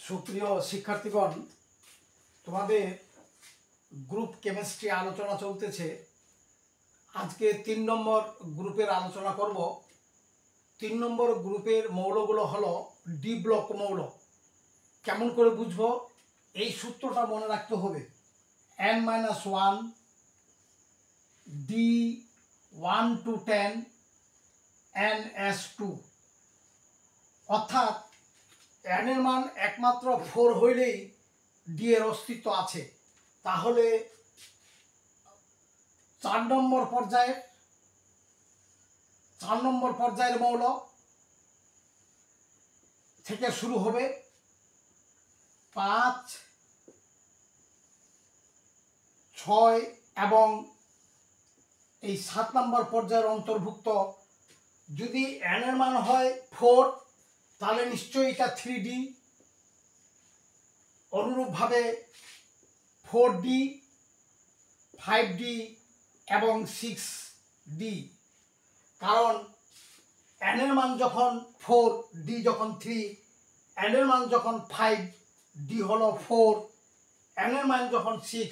সুপ্রিয় শিক্ষার্থীগণ, তোমাদের group chemistry আলোচনা চলতেছে। আজকে 3 নম্বর গ্রুপের আলোচনা করব। 3 নম্বর গ্রুপের মৌলগুলো হলো ডি ব্লক মৌল। কেমন করে বুঝবো? এই সূত্রটা মনে রাখতে হবে। n-1 D1 to 10 NS2, অর্থাৎ n এর মান একমাত্র 4 হইলেই ডি এর অস্তিত্ব আছে। তাহলে 4 নম্বর পর্যায়ের মৌল থেকে শুরু হবে 5, 6 এবং এই 7 নম্বর পর্যায়ের অন্তর্ভুক্ত। যদি n এর মান হয় 4 তাহলে নিশ্চয়ই এটা 3D। অনুরূপভাবে 4D, 5D এবং 6D, কারণ n এর মান যখন 4, D যখন 3, n এর মান যখন 5, D হলো 4, n এর মান যখন 6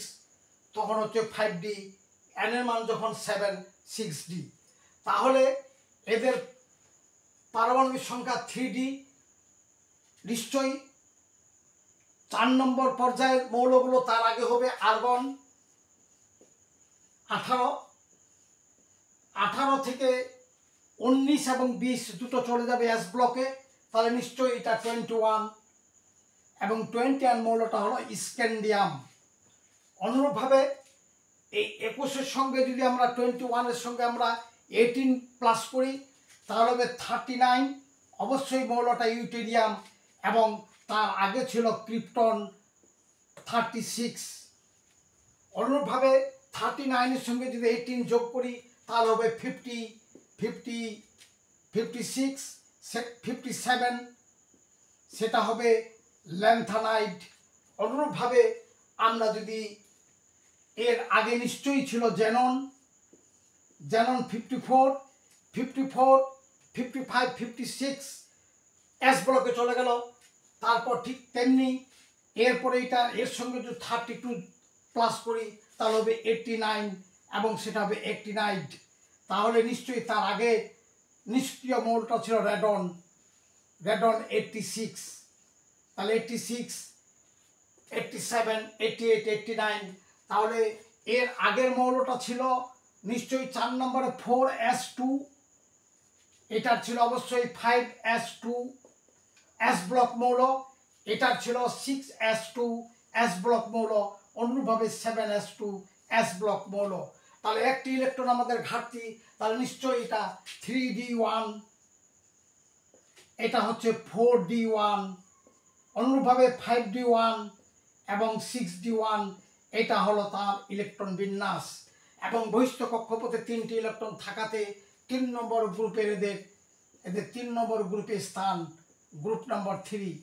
তখন হচ্ছে 5D, n এর মান যখন 7, 6D। তাহলে এদের পারমাণবিক সংখ্যা 3D। নিশ্চয়ই 4 নম্বর পর্যায়ের মৌলগুলো তার আগে হবে আর্গন 18 থেকে 19 এবং 20 দুটো চলে যাবে এস ব্লকে। তাহলে নিশ্চয়ই এটা 21 এবং 21 মৌলটা হলো স্ক্যান্ডিয়াম। অনুরূপভাবে এই 21-এর সঙ্গে যদি আমরা 21-এর সঙ্গে আমরা 18 প্লাস করি তাহলে হবে 39। অবশ্যই মৌলটা ইউটেরিয়াম এবং তার আগে ছিল ক্রিপ্টন 36। অনুরূপভাবে 39-এর সঙ্গে যদি 18 যোগ করি তাহলে হবে 50, 56, 57, সেটা হবে ল্যান্থানাইড। অনুরূপভাবে আমরা যদি এর আগে নিশ্চয়ই ছিল জেনন 54, 55, 56 এস ব্লকে চলে গেল। তারপর ঠিক তেমনি এরপরে এটা এর সঙ্গে যদি 32 প্লাস করি তাহলে হবে 89 এবং সেটা হবে অ্যাক্টিনাইড। তাহলে নিশ্চয়ই তার আগে নিষ্ক্রিয় মৌলটা ছিল রেডন 86। তাহলে 86, 87, 88, 89। তাহলে এর আগের মৌলটা ছিল নিশ্চয়ই 4 নম্বরে 4s2, এটার ছিল অবশ্যই 5s2 এস ব্লক মৌল, এটার ছিল 6s2 এস ব্লক মৌল, অনুরূপভাবে 7s2 এস ব্লক মৌল। তাহলে একটি ইলেকট্রন আমাদের ঘাটতি। তাহলে নিশ্চয়ই এটা 3d1, এটা হচ্ছে 4d1, অনুরূপভাবে 5d1 এবং 6d1, এটা হলো তার ইলেকট্রন বিন্যাস। এবং বহিস্থ কক্ষপথে 3টি ইলেকট্রন থাকাতে 3 নম্বর গ্রুপের এদের 3 নম্বর গ্রুপে স্থান, গ্রুপ নম্বর 3,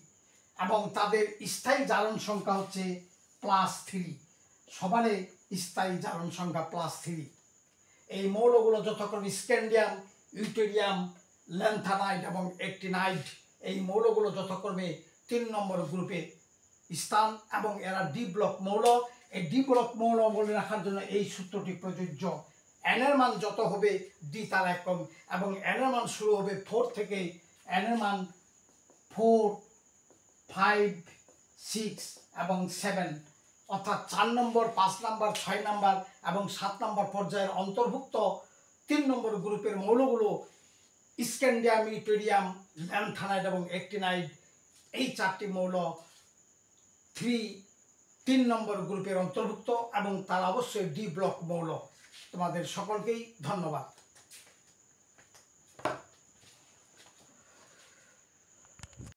এবং তাদের স্থায়ী জারণ সংখ্যা হচ্ছে +3। সবারে স্থায়ী জারণ সংখ্যা +3। এই মৌলগুলো যথাক্রমে স্ক্যান্ডিয়াম, ইউটেরিয়াম, ল্যান্থানাইড এবং অ্যাক্টিনাইড, এই মৌলগুলো যথাক্রমে 3 নম্বর গ্রুপে স্থান এবং এরা ডি ব্লক মৌল। এই ডি ব্লক মৌল বলে রাখার জন্য এই সূত্রটি প্রযোজ্য। n এর মান যত হবে ডি তার একম, এবং n এর মান শুরু হবে 4 থেকে। n এর মান 4, 5, 6 এবং 7, অর্থাৎ 4 নম্বর, 5 নম্বর, 6 নম্বর এবং 7 নম্বর পর্যায়ের অন্তর্ভুক্ত 3 নম্বর গ্রুপের মৌলগুলো স্ক্যান্ডিয়াম, ইউটেরিয়াম, ল্যান্থানাইড এবং অ্যাক্টিনাইড, এই 4টি মৌল 3 নম্বর গ্রুপের অন্তর্ভুক্ত এবং তারা অবশ্যই ডি ব্লক মৌল। তোমাদের সকলকেই ধন্যবাদ।